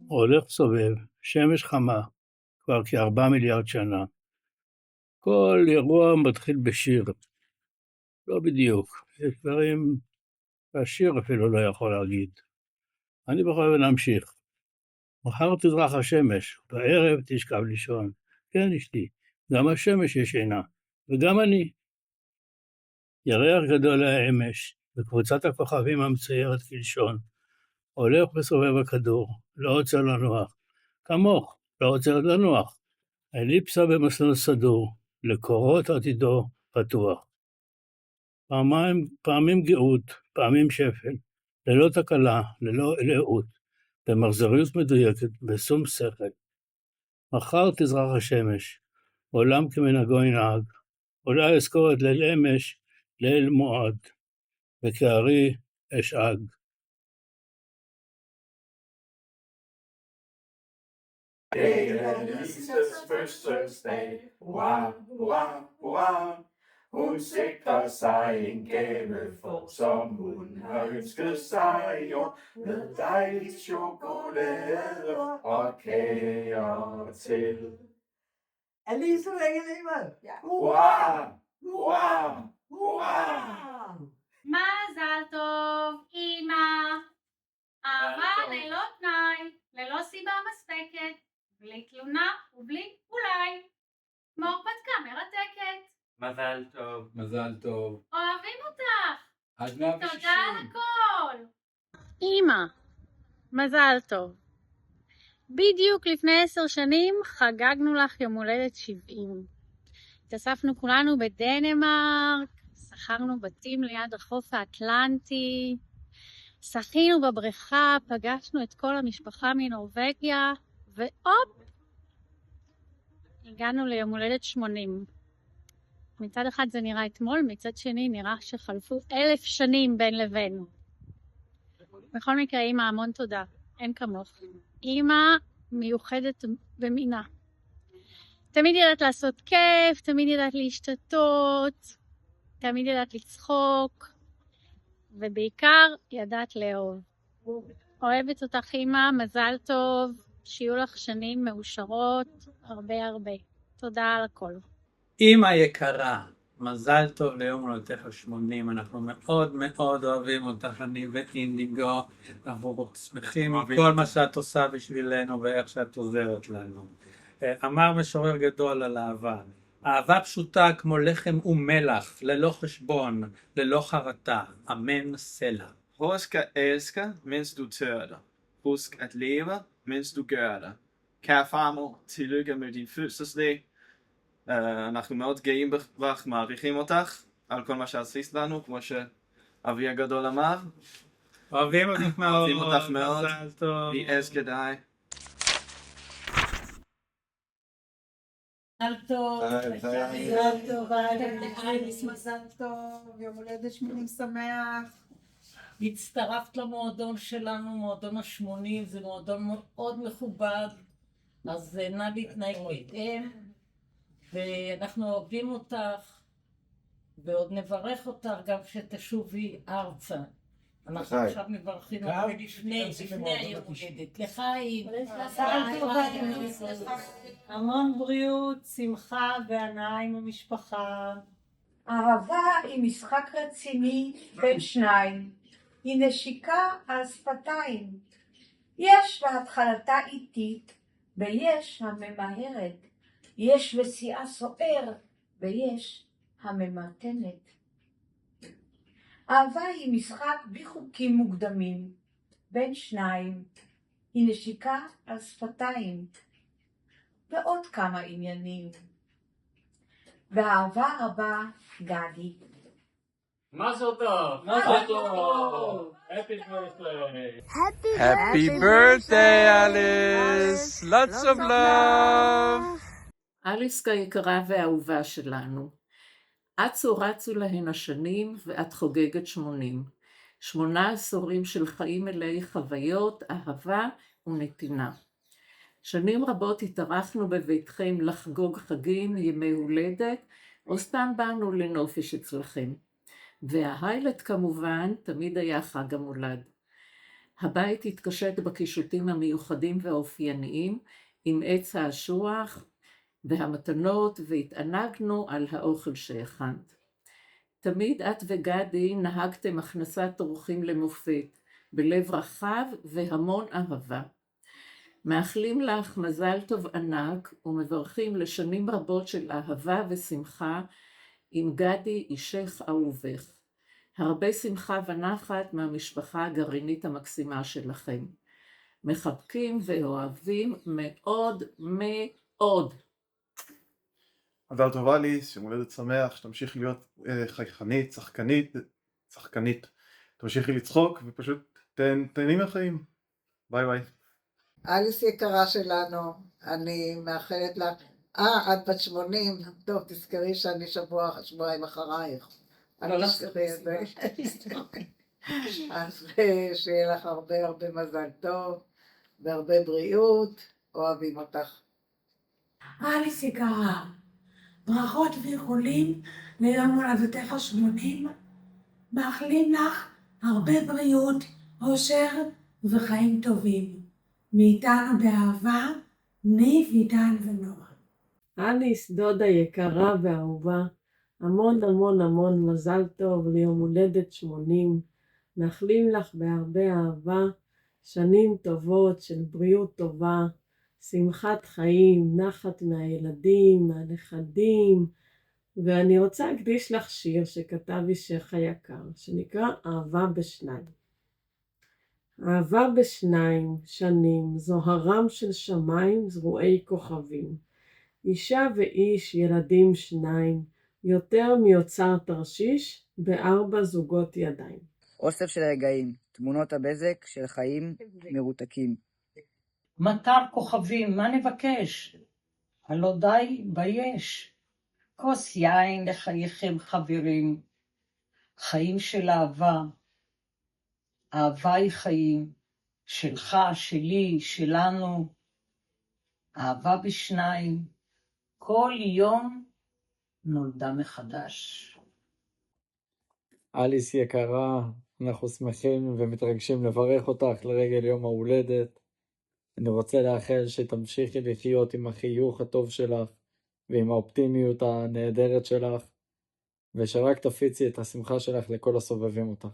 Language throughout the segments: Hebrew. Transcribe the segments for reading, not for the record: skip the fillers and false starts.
הולך סובב, שמש חמה, כבר כ4 מיליארד שנה. כל אירוע מתחיל בשיר. לא בדיוק, יש דברים שהשיר אפילו לא יכול להגיד. אני בכל זאת להמשיך. מחר תזרח השמש, בערב תשכב לישון. כן, אשתי, גם השמש ישנה, וגם אני. ירח גדול האמש, וקבוצת הכוכבים המציירת כלשון. הולך וסובב הכדור, לא עוצר לנוח. כמוך, לא עוצר לנוח. אליפסה במסלול סדור, לקורות עתידו פתוח. פעמים גאות, פעמים שפל, ללא תקלה, ללא לאות, במחזוריות מדויקת, בשום שכל. מחר תזרח השמש, עולם כמנהגו ינהג, אולי אזכור את ליל אמש, ליל מועד, וכארי אשאג. Elises fødselsdag, wow, wow, wow. Hun sikrer sig en gave for, som hun har ønsket sig i år, med dejlig chokolade og kager til. Elise, hvor længe lever? Ja. Wow, wow, wow. מזל טוב, אמא. אהבה ללא תנאי, ללא סיבה מספקת, בלי תלונה ובלי אולי. כמו הרפתקה מרתקת. מזל טוב. מזל טוב. אוהבים אותך. עד 160. תודה על הכל. אמא, מזל טוב. בדיוק לפני 10 שנים חגגנו לך יום הולדת 70. התאספנו כולנו בדנמרק, שכרנו בתים ליד החוף האטלנטי, שחינו בבריכה, פגשנו את כל המשפחה מנורווגיה, והופ, הגענו ליום הולדת 80. מצד אחד זה נראה אתמול, מצד שני נראה שחלפו 1000 שנים בין לבין. בכל מקרה, אמא, המון תודה, אין כמוך. אמא מיוחדת במינה. תמיד ידעת לעשות כיף, תמיד ידעת להשתתות, תמיד ידעת לצחוק, ובעיקר ידעת לאהוב. אוהבת אותך אמא, מזל טוב, שיהיו לך שנים מאושרות, הרבה הרבה. תודה על הכל. אמא יקרה, מזל טוב ליום הולדתך ה-80, אנחנו מאוד מאוד אוהבים אותך, אני ואינדיגו, אנחנו שמחים מכל מה שאת עושה בשבילנו ואיך שאת עוזרת לנו. אמר משורר גדול על אהבה, אהבה פשוטה כמו לחם ומלח, ללא חשבון, ללא חרטה, אמן סלע. Husk at elske, mens du tør det. Husk at leve, mens du gør det. Kære farmor, tillykke med din fødselsdag. אנחנו מאוד גאים בך, מעריכים אותך על כל מה שעשית לנו, כמו שאבי הגדול אמר. אוהבים אותך מאוד, אוהבים אותך מאוד. מזל טוב. בי אז כדאי. מזל טוב, מזל טוב, אייריס, מזל טוב, יום הולדת 80 שמח. הצטרפת למועדון שלנו, מועדון ה-80, זה מועדון מאוד מכובד, אז נא להתנהג בהתאם, ואנחנו אוהבים אותך, ועוד נברך אותך גם שתשובי ארצה. אנחנו עכשיו מברכים אותך לפני היום הולדת. לחיים, המון בריאות, שמחה והנאה עם המשפחה. אהבה היא משחק רציני בין שניים, היא נשיקה על שפתיים. יש בהתחלתה איטית, ויש הממהרת, יש ושיאה סוער, ויש הממתנת. אהבה היא משחק בלי חוקים מוקדמים, בין שניים, היא נשיקה על שפתיים, ועוד כמה עניינים. באהבה רבה, גדי. מזל טוב. מזל טוב. Happy birthday. Happy birthday, Alice! Lots of love! אליסקה יקרה והאהובה שלנו, אצו רצו להן השנים ואת חוגגת 80. 8 עשורים של חיים מלאי חוויות, אהבה ונתינה. שנים רבות התארחנו בביתכם לחגוג חגים, ימי הולדת, או סתם באנו לנופש אצלכם. וההיילט כמובן תמיד היה חג המולד. הבית התקשט בקישוטים המיוחדים והאופייניים עם עץ האשוח והמתנות, והתענגנו על האוכל שהכנת. תמיד את וגדי נהגתם הכנסת אורחים למופת, בלב רחב והמון אהבה. מאחלים לך מזל טוב ענק ומברכים לשנים רבות של אהבה ושמחה עם גדי אישך אהובך. הרבה שמחה ונחת מהמשפחה הגרעינית המקסימה שלכם. מחבקים ואוהבים מאוד מאוד. מזל טוב אליס, יום הולדת שמח, שתמשיכי להיות חייכנית, צחקנית. תמשיכי לצחוק ופשוט תהני מהחיים. ביי ביי. אליס יקרה שלנו, אני מאחלת לך, את בת 80, טוב תזכרי שאני שבועיים אחרייך. לא תזכרי את זה. אז שיהיה לך הרבה מזל טוב, והרבה בריאות, אוהבים אותך. אליס יקרה, ברכות ואיחולים ליום הולדתך 80, מאחלים לך הרבה בריאות, אושר וחיים טובים. מאיתנו באהבה, ניב, עידן ונועה. אליס, דודה יקרה ואהובה, המון מזל טוב ליום הולדת 80. מאחלים לך בהרבה אהבה, שנים טובות של בריאות טובה, שמחת חיים, נחת מהילדים, מהנכדים, ואני רוצה להקדיש לך שיר שכתב אישך היקר, שנקרא אהבה בשניים. אהבה בשניים שנים, זוהרם של שמיים, זרועי כוכבים. אישה ואיש, ילדים שניים, יותר מיוצר תרשיש, 4 זוגות ידיים. אוסף של רגעים, תמונות הבזק של חיים מרותקים. מטר כוכבים, מה נבקש? הלא די ביש. כוס יין לחייכם חברים. חיים של אהבה. אהבה היא חיים. שלך, שלי, שלנו. אהבה בשניים. כל יום נולדה מחדש. אליס יקרה, אנחנו שמחים ומתרגשים לברך אותך לרגל יום ההולדת. אני רוצה לאחל שתמשיכי לחיות עם החיוך הטוב שלך ועם האופטימיות הנהדרת שלך, ושרק תפיצי את השמחה שלך לכל הסובבים אותך.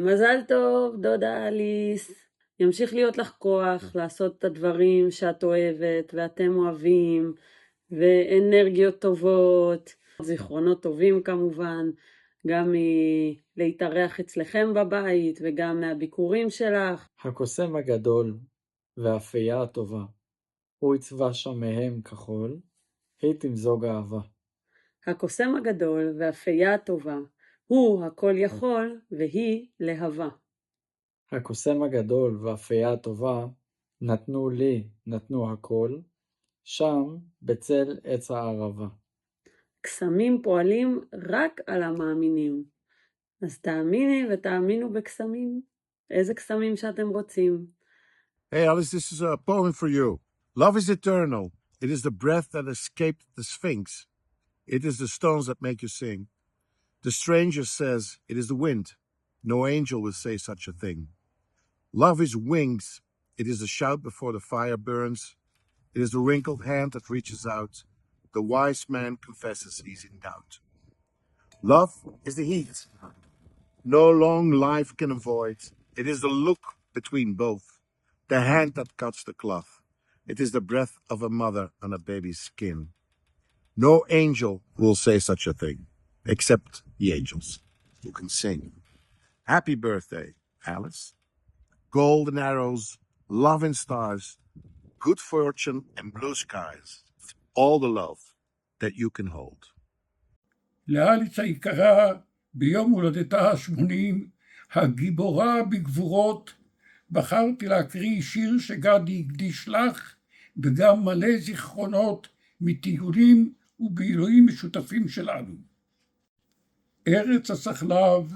מזל טוב, דודה אליס. ימשיך להיות לך כוח לעשות את הדברים שאת אוהבת ואתם אוהבים, ואנרגיות טובות, זיכרונות טובים כמובן, גם להתארח אצלכם בבית וגם מהביקורים שלך. הקוסם הגדול והאפייה הטובה, הוא יצבע שמיהם כחול, היא תמזוג אהבה. הקוסם הגדול והאפייה הטובה, הוא הכל יכול והיא להבה. הקוסם הגדול והאפייה הטובה, נתנו לי, נתנו הכל, שם בצל עץ הערבה. קסמים פועלים רק על המאמינים. אז תאמיני ותאמינו בקסמים. איזה קסמים שאתם רוצים. Hey Alice, this is a poem for you. Love is eternal. It is the breath that escaped the Sphinx. It is the stones that make you sing. The stranger says it is the wind. No angel will say such a thing. Love is wings. It is the shout before the fire burns. It is the wrinkled hand that reaches out. The wise man confesses he's in doubt. Love is the heat. No long life can avoid. It is the look between both. The hand that cuts the cloth. It is the breath of a mother on a baby's skin. No angel will say such a thing, except the angels who can sing. Happy birthday, Alice. Golden arrows, love and stars, good fortune and blue skies. All the love that you can hold. לאליס היקרה, ביום הולדתה ה-80, הגיבורה בגבורות, בחרתי להקריא שיר שגדי הקדיש לך, וגם מלא זיכרונות מטיולים ובילויים משותפים שלנו. ארץ הסחלב,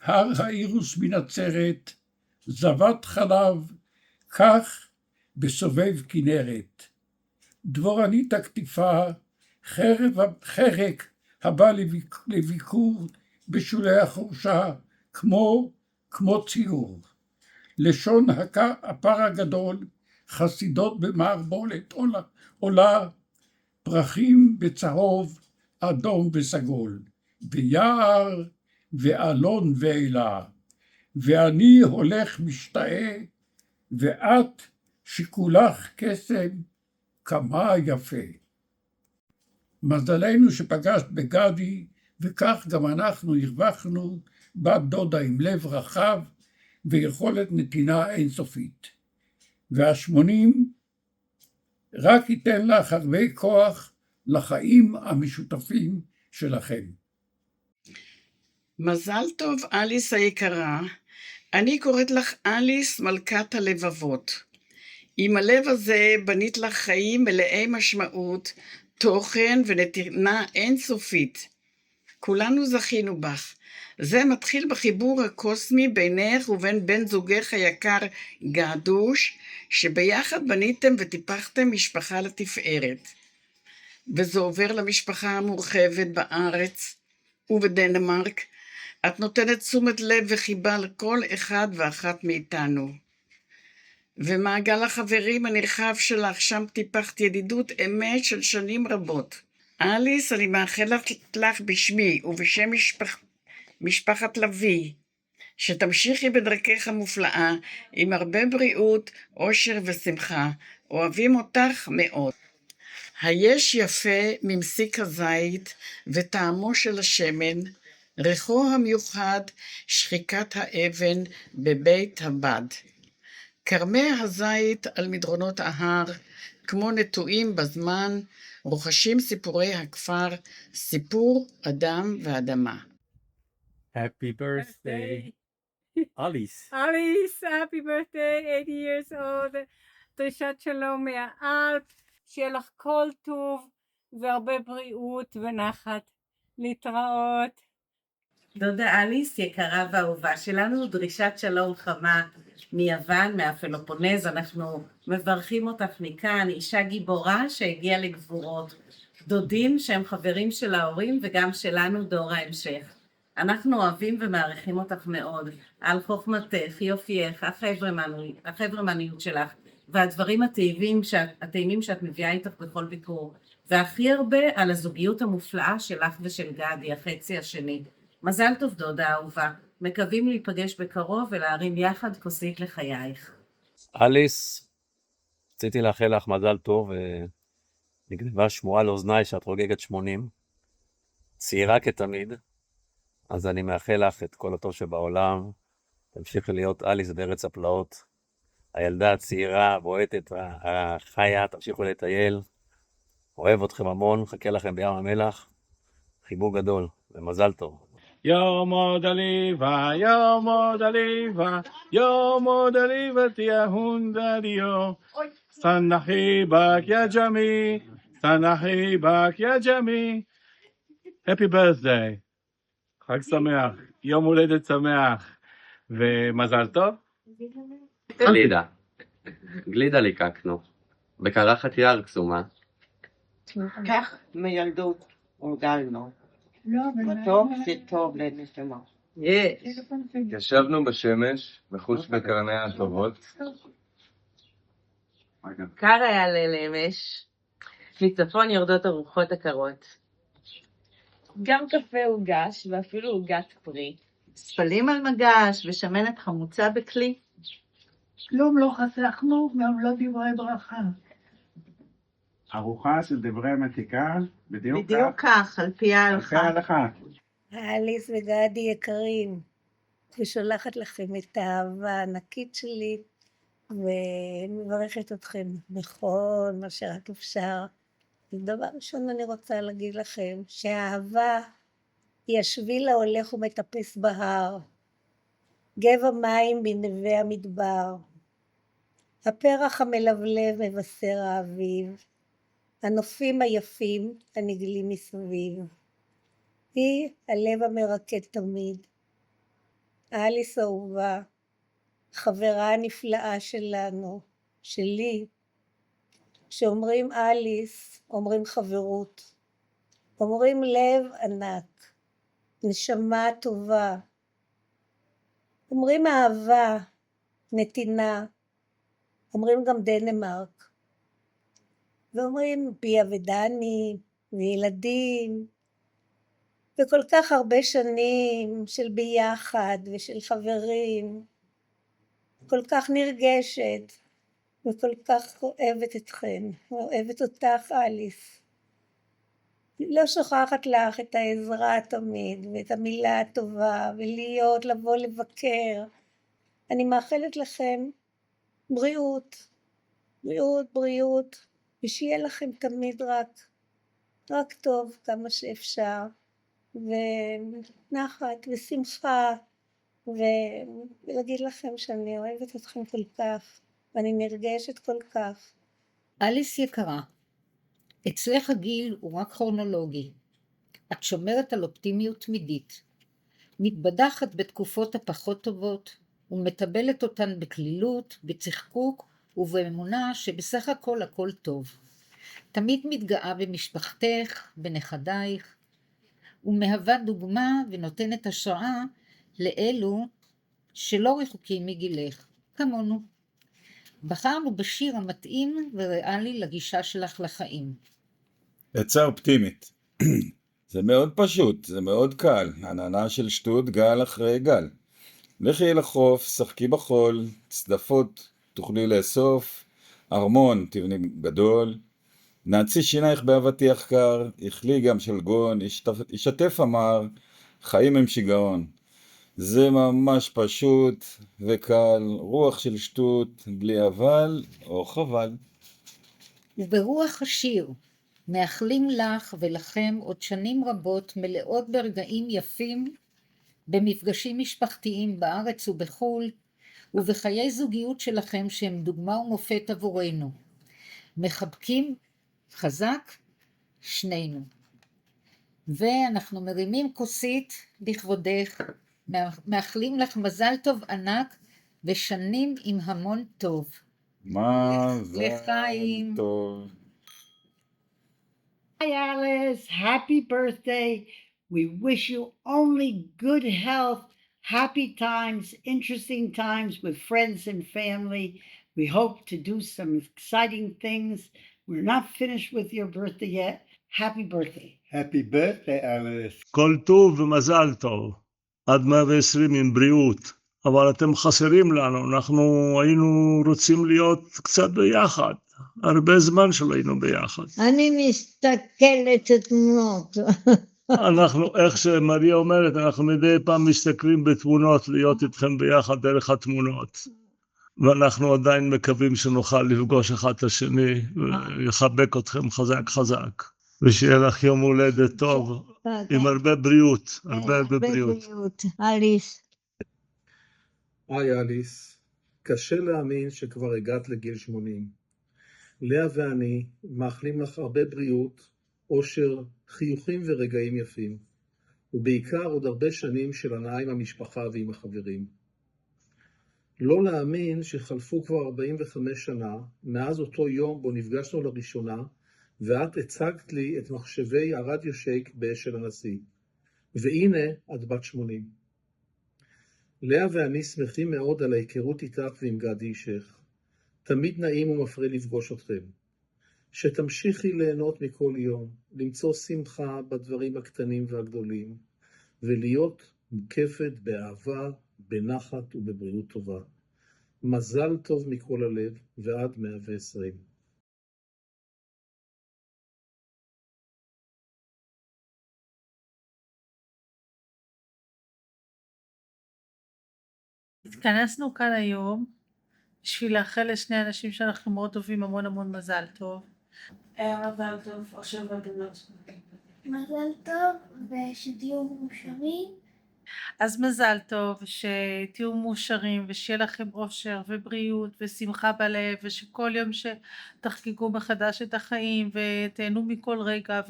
הר האירוס מנצרת, זבת חלב, כך בסובב כנרת. דבורנית הכתיפה, חרק הבא לביקור בשולי החורשה, כמו ציור. לשון הפר הגדול, חסידות במערבולת עולה, פרחים בצהוב, אדום וסגול, ויער ואלון ואלה, ואני הולך משתאה, ואת שכולך קסם, כמה יפה. מזלנו שפגשת בגדי, וכך גם אנחנו הרווחנו בת דודה עם לב רחב, ויכולת נתינה אינסופית. וה80 רק ייתן לך הרבה כוח לחיים המשותפים שלכם. מזל טוב אליס היקרה, אני קוראת לך אליס מלכת הלבבות. עם הלב הזה בנית לך חיים מלאי משמעות, תוכן ונתינה אינסופית. כולנו זכינו בך. זה מתחיל בחיבור הקוסמי בינך ובין בן זוגך היקר גדוש, שביחד בניתם וטיפחתם משפחה לתפארת. וזה עובר למשפחה המורחבת בארץ ובדנמרק. את נותנת תשומת לב וחיבה לכל אחד ואחת מאיתנו. ומעגל החברים הנרחב שלך, שם טיפחת ידידות אמת של שנים רבות. אליס, אני מאחלת לך בשמי ובשם משפחת לוי, שתמשיכי בדרכך המופלאה, עם הרבה בריאות, אושר ושמחה. אוהבים אותך מאוד. היש יפה ממסיק הזית וטעמו של השמן, ריחו המיוחד, שחיקת האבן בבית הבד. כרמי הזית על מדרונות ההר, כמו נטועים בזמן, רוחשים סיפורי הכפר, סיפור אדם ואדמה. Happy birthday, Alice. Alice, happy birthday, 80 years old. דרישת שלום מהאלפ, שיהיה לך כל טוב והרבה בריאות ונחת. להתראות. דודה אליס, יקרה ואהובה שלנו, דרישת שלום חמה מיוון, מהפלופונז. אנחנו מברכים אותך מכאן, אישה גיבורה שהגיעה לגבורות. דודים שהם חברים של ההורים וגם שלנו דור ההמשך. אנחנו אוהבים ומעריכים אותך מאוד, על חוכמתך, יופייך, החברמניות שלך, והדברים הטעימים שאת מביאה איתך בכל ביקור, והכי הרבה על הזוגיות המופלאה שלך ושל גדי, החצי השני. מזל טוב דודה אהובה, מקווים להיפגש בקרוב ולהרים יחד כוסית לחייך. אליס, רציתי לאחל לך מזל טוב, נגנבה שמועה לאוזניי שאת חוגגת 80, צעירה כתמיד, אז אני מאחל לך את כל הטוב שבעולם, תמשיכי להיות אליס בארץ הפלאות, הילדה הצעירה, בועטת, החיה, תמשיכו לטייל, אוהב אתכם המון, חכה לכם בים המלח, חיבוק גדול ומזל טוב. Yomo daliva, yomo daliva tia hunda dio. Sanahi bak ya jami, sanahi bak ya jami. Happy birthday. חג שמח, יום הולדת שמח, ומזל טוב. גלידה ליקקנו, בקרחת יער קסומה. כך מילדות הורגלנו. טוב זה טוב לנשמה. ישבנו בשמש, מחוץ בקרני הטובות. קר היה ללמש, מצפון יורדות הרוחות הקרות. גם קפה הוגש ואפילו עוגת פרי. ספלים על מגש ושמנת חמוצה בכלי. כלום לא חסכנו, גם לא דברי ברכה. ארוחה של דברי מתיקה, בדיוק כך, על פי ההלכה. אליס וגדי יקרים, ושולחת לכם את האהבה הענקית שלי, ומברכת אתכם בכל מה שרק אפשר. דבר ראשון אני רוצה להגיד לכם שהאהבה היא השביל ההולך ומטפס בהר, גב המים בנווה המדבר, הפרח המלבלב מבשר האביב, הנופים היפים הנגלים מסביב. היא הלב המרקד תמיד. אליס אהובה, חברה הנפלאה שלנו, שלי. כשאומרים אליס, אומרים חברות. אומרים לב ענק, נשמה טובה, אומרים אהבה, נתינה, אומרים גם דנמרק, ואומרים ביה ודני, וילדים, וכל כך הרבה שנים של ביחד ושל חברים, כל כך נרגשת וכל כך אוהבת אתכן, אוהבת אותך אליס. לא שוכחת לך את העזרה תמיד ואת המילה הטובה ולהיות, לבוא לבקר. אני מאחלת לכם בריאות, בריאות, בריאות, ושיהיה לכם תמיד רק טוב כמה שאפשר, ונחת ושמחה, ולהגיד לכם שאני אוהבת אתכם כל כך, ואני נרגשת כל כך. אליס יקרה, אצלך הגיל הוא רק כרונולוגי. את שומרת על אופטימיות תמידית, מתבדחת בתקופות הפחות טובות, ומטבלת אותן בכלילות, בצחקוק ובאמונה שבסך הכל טוב. תמיד מתגאה במשפחתך, בנכדייך, ומהווה דוגמה ונותנת השראה לאלו שלא רחוקים מגילך, כמונו. בחרנו בשיר המתאים וריאלי לגישה שלך לחיים. עצה אופטימית. זה מאוד פשוט, זה מאוד קל, עננה של שטות גל אחרי גל. לכי אל החוף, שחקי בחול, צדפות תוכלי לאסוף, ארמון תבני גדול, נעצי שינייך באבטיח קר, יחלי גם שלגון, ישתף אמר, חיים הם שיגעון. זה ממש פשוט וקל, רוח של שטות, בלי אבל או חבל. וברוח השיר, מאחלים לך ולכם עוד שנים רבות מלאות ברגעים יפים, במפגשים משפחתיים בארץ ובחול, ובחיי זוגיות שלכם שהם דוגמה ומופת עבורנו. מחבקים חזק שנינו. ואנחנו מרימים כוסית לכבודך, מאחלים לך מזל טוב ענק ושנים עם המון טוב. מזל טוב. Hi Alice, happy birthday. We wish you only good health, happy times, interesting times with friends and family. We hope to do some exciting things. We're not finished with your birthday yet. Happy birthday. Happy birthday, Alice. כל טוב ומזל טוב, עד 120 עם בריאות, אבל אתם חסרים לנו, אנחנו היינו רוצים להיות קצת ביחד, הרבה זמן שלא היינו ביחד. אני מסתכלת תמונות. אנחנו, איך שמריה אומרת, אנחנו מדי פעם מסתכלים בתמונות להיות איתכם ביחד דרך התמונות, ואנחנו עדיין מקווים שנוכל לפגוש אחד את השני ולחבק אתכם חזק חזק. ושיהיה לך יום הולדת טוב, עם הרבה בריאות, הרבה בריאות. אליס. היי אליס, קשה להאמין שכבר הגעת לגיל 80. לאה ואני מאחלים לך הרבה בריאות, אושר, חיוכים ורגעים יפים, ובעיקר עוד הרבה שנים של הנאה עם המשפחה ועם החברים. לא להאמין שחלפו כבר 45 שנה, מאז אותו יום בו נפגשנו לראשונה, ואת הצגת לי את מחשבי הרדיו שייק באשל הנשיא. והנה את בת 80. לאה ואני שמחים מאוד על ההיכרות איתך ועם גדי אישך. תמיד נעים ומפרה לפגוש אתכם. שתמשיכי ליהנות מכל יום, למצוא שמחה בדברים הקטנים והגדולים, ולהיות מוקפת באהבה, בנחת ובבריאות טובה. מזל טוב מכל הלב ועד 120. התכנסנו כאן היום בשביל לאחל לשני אנשים שאנחנו מאוד אוהבים המון מזל טוב. מזל טוב, אושר ובריאות. מזל טוב ושתהיו מאושרים. אז מזל טוב, שתהיו מאושרים ושיהיה לכם אושר ובריאות ושמחה בלב, ושכל יום שתחגגו מחדש את החיים ותהנו מכל רגע,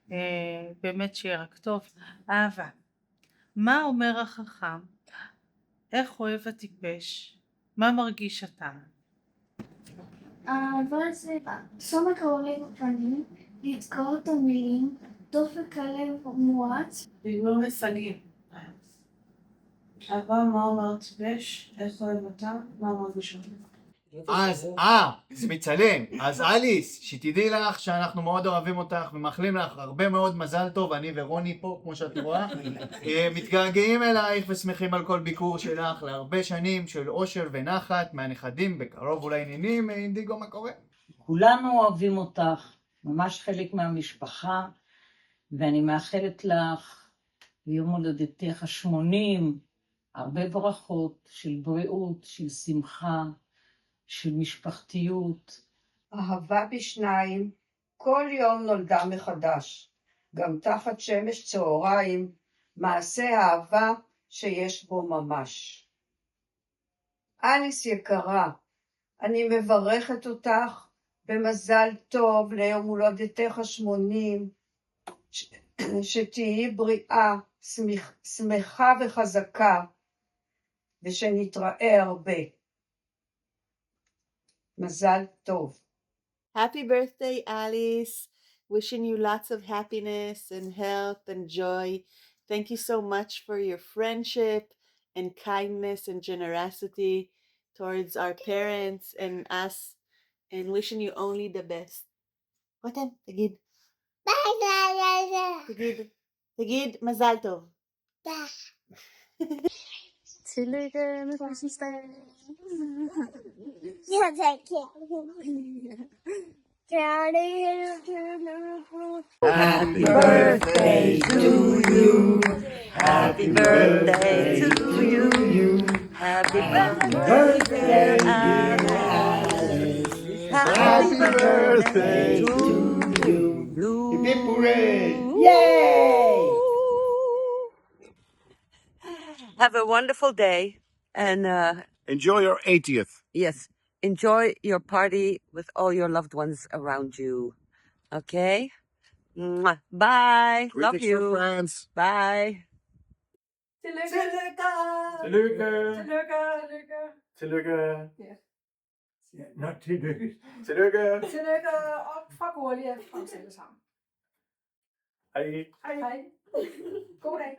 ושבאמת שיהיה רק טוב. אהבה. מה אומר החכם? איך אוהב הטיפש? מה מרגיש אתה? אבל זה סומק העולה בפנים, לזכור את המילים, דופק הלב מואץ. דיבור משגעים. אהבה, מה אומרת בש? איך אוהב אותה? מה אומרת בשביל? זה מצלם. אז אליס, שתדעי לך שאנחנו מאוד אוהבים אותך ומאחלים לך הרבה מאוד מזל טוב. אני ורוני פה, כמו שאת רואה, מתגעגעים אלייך ושמחים על כל ביקור שלך להרבה שנים של אושר ונחת מהנכדים, בקרוב אולי נינים. אינדיגו, מה קורה? כולנו אוהבים אותך, ממש חלק מהמשפחה, ואני מאחלת לך ביום הולדתך ה-80 הרבה ברכות של בריאות, של שמחה, של משפחתיות. אהבה בשניים, כל יום נולדה מחדש, גם תחת שמש צהריים, מעשה אהבה שיש בו ממש. אליס יקרה, אני מברכת אותך במזל טוב ליום הולדתך ה-80, שתהיי בריאה, שמחה וחזקה, ושנתראה הרבה. מזל טוב. Happy birthday, Alice. Wishing you lots of happiness and health and joy. Thank you so much for your friendship and kindness and generosity towards our parents and us, and wishing you only the best. רותם, תגיד. תגיד, מזל טוב. Happy birthday to you. Happy birthday to you. Happy birthday, Alice. Happy birthday to you. Yay! Have a wonderful day and Enjoy your 80th. yes, enjoy your party with all your loved ones around you. Okay? Mwah. Bye. Love Greetings you. from France. Bye. Tillykke. Not tillykke. Tillykke. Tillykke op fra Gurlia fra os alle sammen. Hej. Hej. God dag.